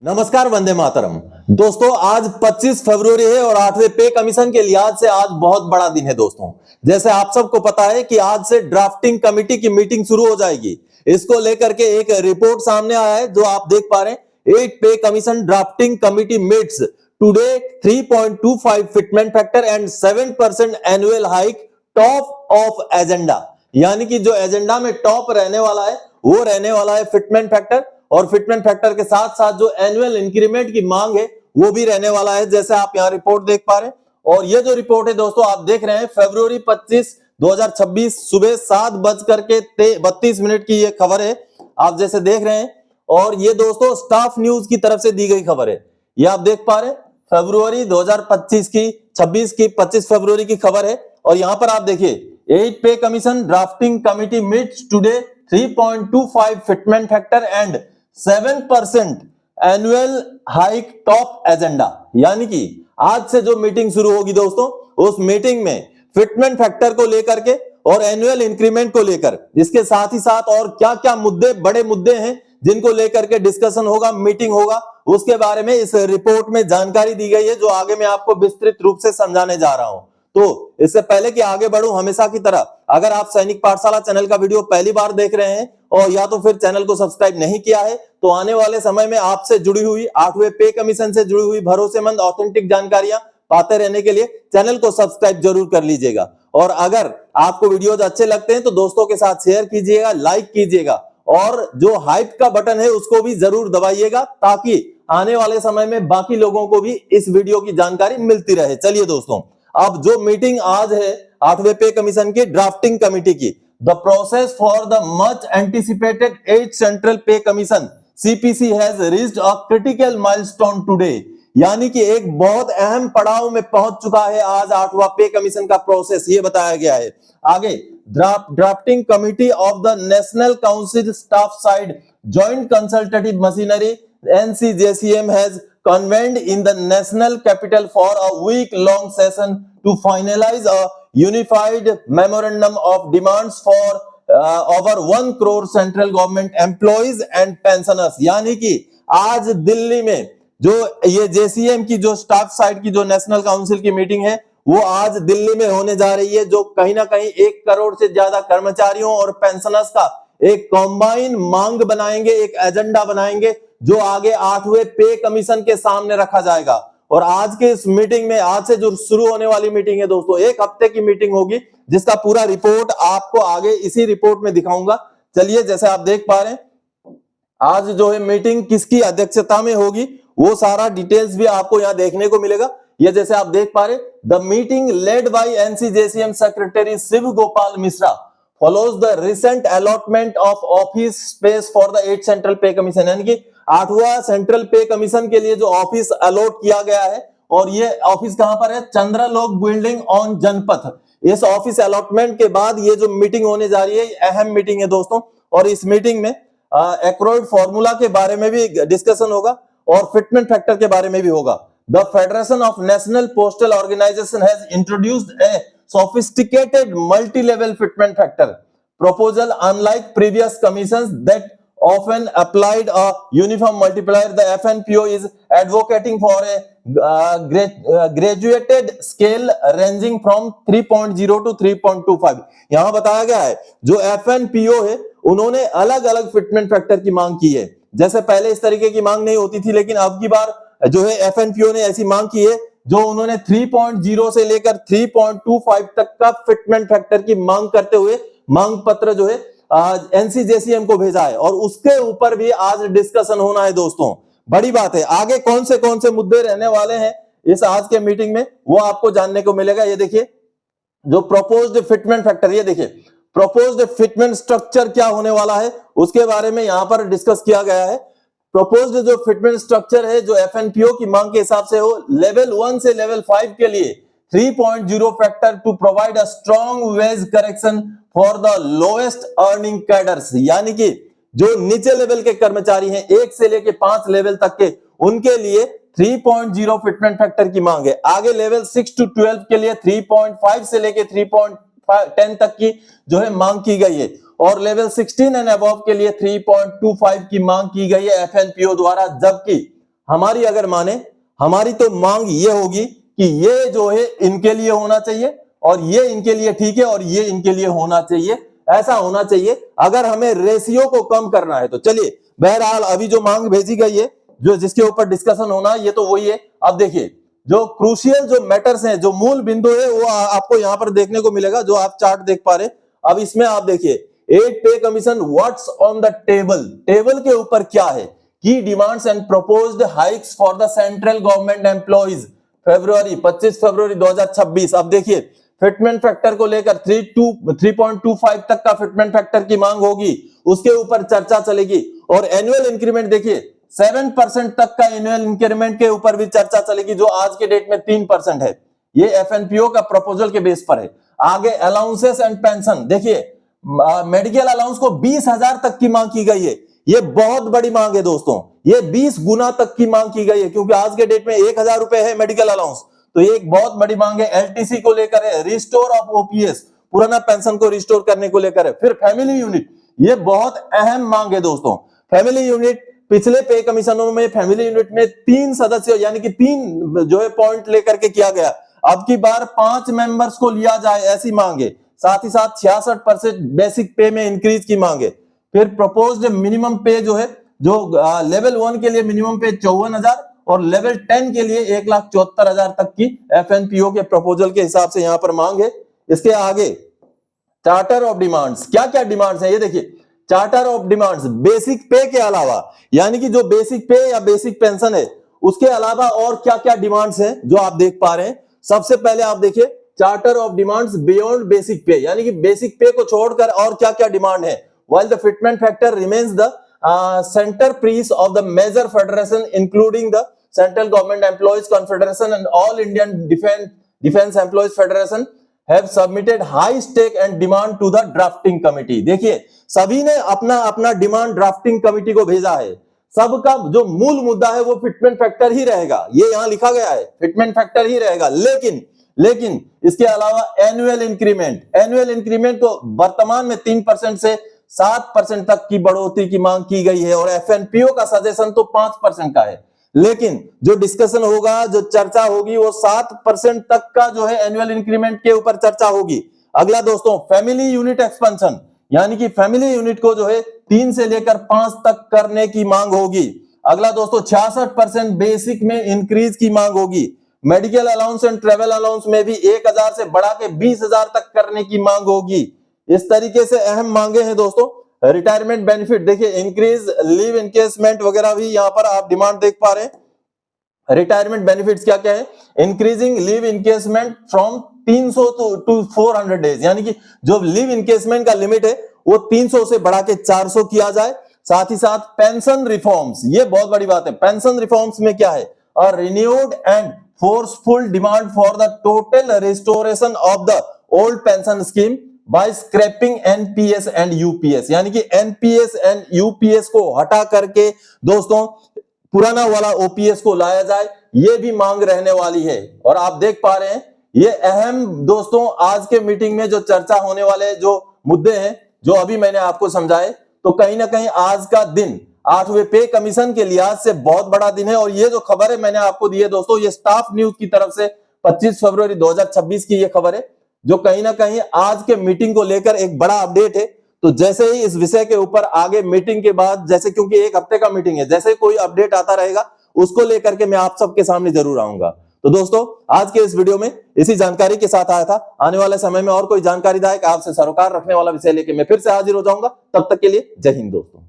नमस्कार, वंदे मातरम। दोस्तों, आज 25 फरवरी है और 8वें पे कमीशन के लिहाज से आज बहुत बड़ा दिन है दोस्तों। जैसे आप सबको पता है कि आज से ड्राफ्टिंग कमेटी की मीटिंग शुरू हो जाएगी। इसको लेकर के एक रिपोर्ट सामने आया है जो आप देख पा रहे हैं। 8 pay commission drafting committee meets today 3.25 fitment factor and 7% annual hike top of agenda. यानी कि जो एजेंडा में टॉप रहने वाला है वो रहने वाला है फिटमेंट फैक्टर, और फिटमेंट फैक्टर के साथ साथ जो एनुअल इंक्रीमेंट की मांग है वो भी रहने वाला है, जैसे आप यहाँ रिपोर्ट देख पा रहे हैं। और ये जो रिपोर्ट है दोस्तों आप देख रहे हैं, फरवरी 25 2026 सुबह 7:32 की ये खबर है, आप जैसे देख रहे हैं। और ये दोस्तों स्टाफ न्यूज की तरफ से दी गई खबर है, ये आप देख पा रहे हैं। फरवरी 2025 की 25 फरवरी की खबर है। और यहां पर आप देखिए, 8 pay commission drafting committee meets today 3.25 fitment factor and 7% annual hike top agenda. यानी कि आज से जो मीटिंग शुरू होगी दोस्तों, उस मीटिंग में फिटमेंट फैक्टर को लेकर के और एनुअल इंक्रीमेंट को लेकर, इसके साथ ही साथ और क्या क्या मुद्दे, बड़े मुद्दे हैं जिनको लेकर के डिस्कशन होगा, मीटिंग होगा, उसके बारे में इस रिपोर्ट में जानकारी दी गई है, जो आगे मैं आपको विस्तृत रूप से समझाने जा रहा हूं। तो इससे पहले कि आगे बढ़ूं, हमेशा की तरह अगर आप सैनिक पाठशाला चैनल का वीडियो पहली बार देख रहे हैं और या तो फिर चैनल को सब्सक्राइब नहीं किया है, तो आने वाले समय में आपसे जुड़ी हुई 8वें पे कमीशन से जुड़ी हुई भरोसेमंद ऑथेंटिक जानकारियां पाते रहने के लिए चैनल को सब्सक्राइब जरूर कर लीजिएगा। और अगर आपको वीडियोज अच्छे लगते हैं तो दोस्तों के साथ शेयर कीजिएगा, लाइक कीजिएगा, और जो हाइप का बटन है उसको भी जरूर दबाइएगा, ताकि आने वाले समय में बाकी लोगों को भी इस वीडियो की जानकारी मिलती रहे। चलिए दोस्तों, अब जो मीटिंग आज है 8वें पे कमीशन की ड्राफ्टिंग कमेटी की, the process for the much anticipated 8th central pay commission CPC has reached a critical milestone today. यानी कि एक बहुत अहम पड़ाव में पहुंच चुका है आज 8वां पे कमीशन का प्रोसेस, ये बताया गया है। आगे, drafting committee of the national council staff side joint consultative machinery NCJCM has convened in the national capital for a week-long session to finalize a unified memorandum of demands for over 1 crore central government employees and pensioners। यानी कि आज दिल्ली में जो ये JCM की जो staff side की जो नेशनल काउंसिल की मीटिंग है, वो आज दिल्ली में होने जा रही है, जो कहीं ना कहीं 1 करोड़ से ज्यादा कर्मचारियों और पेंशनर्स का एक कॉम्बाइन मांग बनाएंगे, एक एजेंडा बनाएंगे, जो आगे 8वें पे कमीशन के सामने रखा जाएगा। और आज के इस मीटिंग में, आज से जो शुरू होने वाली मीटिंग है दोस्तों, 1 हफ्ते की मीटिंग होगी, जिसका पूरा रिपोर्ट आपको आगे इसी रिपोर्ट में दिखाऊंगा। चलिए, जैसे आप देख पा रहे हैं, आज जो है मीटिंग किसकी अध्यक्षता में होगी, वो सारा डिटेल्स भी आपको यहाँ देखने को मिलेगा। ये जैसे आप देख पा रहे, the meeting led by NCJCM secretary Shiv Gopal Mishra follows the recent allotment of office space for the 8th central pay commission। यानी कि 8वां सेंट्रल पे कमीशन के लिए जो ऑफिस अलॉट किया गया है, और ये ऑफिस कहां पर है, चंद्रलोक बिल्डिंग ऑन जनपथ। इस ऑफिस अलॉटमेंट के बाद ये जो मीटिंग होने जा रही है, अहम मीटिंग है दोस्तों। और इस मीटिंग में एक्रोइड फॉर्मूला के बारे में भी डिस्कशन होगा और फिटमेंट फैक्टर के बारे में भी होगा। The federation of national postal organisation has introduced a sophisticated multi-level fitment factor proposal unlike previous commissions that often applied a uniform multiplier. The FNPO is advocating for a graduated scale ranging from 3.0 to 3.25। यहां बताया गया है, जो FNPO है उन्होंने अलग अलग fitment factor की मांग की है। जैसे पहले इस तरीके की मांग नहीं होती थी, लेकिन अब की बार जो है FNPO ने ऐसी मांग की है, जो उन्होंने 3.0 से लेकर 3.25 तक का फिटमेंट फैक्टर की मांग करते हुए मांग पत्र जो है NCJCM को भेजा है, और उसके ऊपर भी आज डिस्कशन होना है दोस्तों। बड़ी बात है, आगे कौन से मुद्दे रहने वाले हैं इस आज के मीटिंग में, वो आपको जानने को मिलेगा। ये देखिए, जो प्रपोज्ड फिटमेंट फैक्टर, ये देखिए प्रपोज्ड फिटमेंट स्ट्रक्चर क्या होने वाला है, उसके बारे में यहां पर डिस्कस किया गया है। प्रोपोज्ड जो फिटमेंट स्ट्रक्चर है, जो FNPO की मांग के हिसाब से हो, लेवल 1 से लेवल 5 के लिए 3.0 factor to provide a strong wage correction for the lowest earning cadres. यानी कि जो नीचे लेवल के कर्मचारी हैं, 1 से लेके 5 लेवल तक के, उनके लिए 3.0 फिटमेंट फैक्टर की मांग है। आगे लेवल 6 to 12 के लिए 3.5 से लेके 3.10 तक की जो है मांग की गई है, और लेवल 16 एंड अबव के लिए 3.25 की मांग की गई है FNPO द्वारा। जबकि हमारी अगर माने, हमारी तो मांग ये होगी कि ये जो है इनके लिए होना चाहिए और ये इनके लिए ठीक है और ये इनके लिए होना चाहिए, ऐसा होना चाहिए। अगर हमें रेशियो को कम करना है तो चलिए, बहरहाल अभी जो मांग भेजी गई है, जो जिसके ऊपर डिस्कशन होना है, ये तो वही है। अब देखिए, जो क्रूशियल जो मैटर्स हैं, जो मूल बिंदु है, वो आपको यहां पर देखने को मिलेगा, जो आप चार्ट देख पा रहे। अब इसमें आप देखिए, 8 pay commission, what's on the table, table के ऊपर क्या है, की demands and proposed hikes for the central government employees फरवरी 25 फरवरी 2026। अब देखिए, फिटमेंट फैक्टर को लेकर 3.25 तक का फिटमेंट फैक्टर की मांग होगी, उसके ऊपर चर्चा चलेगी। और एनुअल इंक्रीमेंट देखिए, 7% तक का एनुअल इंक्रीमेंट के ऊपर भी चर्चा चलेगी, जो आज के डेट में 3% है। ये एफएनपीओ का प्रपोजल के बेस पर है। आगे अलाउंसेस एंड पेंशन देखिए, मेडिकल अलाउंस को 20,000 तक की मांग की गई है। ये बहुत बड़ी मांग है दोस्तों, ये 20 गुना तक की मांग की गई है, क्योंकि आज के डेट में 1,000 रुपए है मेडिकल अलाउंस, तो ये एक बहुत बड़ी मांग है। एलटीसी को लेकर है, रिस्टोर ऑफ ओपीएस, पुराना पेंशन को रिस्टोर करने को लेकर है। फिर फैमिली यूनिट, ये बहुत अहम मांग है दोस्तों। फैमिली यूनिट, पिछले पे कमीशनों में फैमिली यूनिट में 3 सदस्य यानी कि 3 जो है पॉइंट लेकर के किया गया, अब की बार 5 मेंबर्स को लिया जाए, ऐसी मांग है। साथ ही साथ 66% बेसिक पे में इंक्रीज की मांग है। फिर प्रपोज्ड मिनिमम पे जो है, जो लेवल 1 के लिए मिनिमम पे 54,000 और लेवल 10 के लिए 1,74,000 तक की एफएनपीओ के प्रपोजल के हिसाब से यहां पर मांग है। इसके आगे चार्टर ऑफ डिमांड्स, क्या क्या डिमांड्स है ये देखिए। चार्टर ऑफ डिमांड्स, बेसिक पे के अलावा, यानी कि जो बेसिक पे या बेसिक पेंशन है, उसके अलावा और क्या क्या डिमांड्स हैं जो आप देख पा रहे हैं। सबसे पहले आप देखिए, charter of demands beyond basic पे, यानी कि बेसिक पे को छोड़कर और क्या क्या डिमांड है। While the fitment factor remains the centrepiece of the major federation including the central government employees confederation and all Indian defence employees federation have submitted high stake and demand to the drafting committee. देखिए, सभी ने अपना अपना demand drafting committee को भेजा है। सबका जो मूल मुद्दा है वो फिटमेंट फैक्टर ही रहेगा, ये यहां लिखा गया है, फिटमेंट फैक्टर ही रहेगा। लेकिन इसके अलावा एनुअल इंक्रीमेंट को वर्तमान में 3% से 7% तक की बढ़ोतरी की मांग की गई है और एफएनपीओ का सजेशन तो 5% का है। लेकिन जो डिस्कशन होगा, जो चर्चा होगी, वो 7% तक का जो है एनुअल इंक्रीमेंट के ऊपर चर्चा होगी। अगला दोस्तों, फैमिली यूनिट एक्सपेंशन, यानी कि फैमिली यूनिट को जो है 3 से लेकर 5 तक करने की मांग होगी। अगला दोस्तों, 66% बेसिक में इंक्रीज की मांग होगी। Medical allowance and travel allowance में भी 1,000 से बढ़ा के 20,000 तक करने की मांग होगी। इस तरीके से अहम मांगे हैं दोस्तों। रिटायरमेंट बेनिफिट देखिए, इंक्रीज लीव इनकेसमेंट वगैरह भी यहां पर आप डिमांड देख पा रहे हैं। रिटायरमेंट बेनिफिट्स क्या क्या है, increasing leave encashment from 300 to 400 days, यानी कि जो लीव इनकेसमेंट का लिमिट है वो 300 से बढ़ा के 400 किया जाए। साथ ही साथ पेंशन रिफॉर्म्स, ये बहुत बड़ी बात है। पेंशन रिफॉर्म्स में क्या है, a renewed and forceful demand for the total restoration of the old pension scheme by scrapping NPS and UPS, यानी कि एनपीएस एंड यूपीएस को हटा करके दोस्तों पुराना वाला ओपीएस को लाया जाए, ये भी मांग रहने वाली है। और आप देख पा रहे हैं, ये अहम दोस्तों आज के मीटिंग में जो चर्चा होने वाले जो मुद्दे हैं, जो अभी मैंने आपको समझाए, तो कहीं ना कहीं आज का दिन 8वें पे कमीशन के लिहाज से बहुत बड़ा दिन है। और ये जो खबर है मैंने आपको दी है दोस्तों, ये स्टाफ न्यूज की तरफ से 25 फरवरी 2026 की ये खबर है, जो कहीं ना कहीं आज के मीटिंग को लेकर एक बड़ा अपडेट है। तो जैसे ही इस विषय के ऊपर आगे मीटिंग के बाद, जैसे क्योंकि 1 हफ्ते का मीटिंग है, जैसे कोई अपडेट आता रहेगा उसको लेकर के मैं आप सबके सामने जरूर आऊंगा। तो दोस्तों, आज के इस वीडियो में इसी जानकारी के साथ आया था। आने वाले समय में और कोई जानकारीदायक आपसे सरोकार रखने वाला विषय लेके मैं फिर से हाजिर हो जाऊंगा। तब तक के लिए जय हिंद दोस्तों।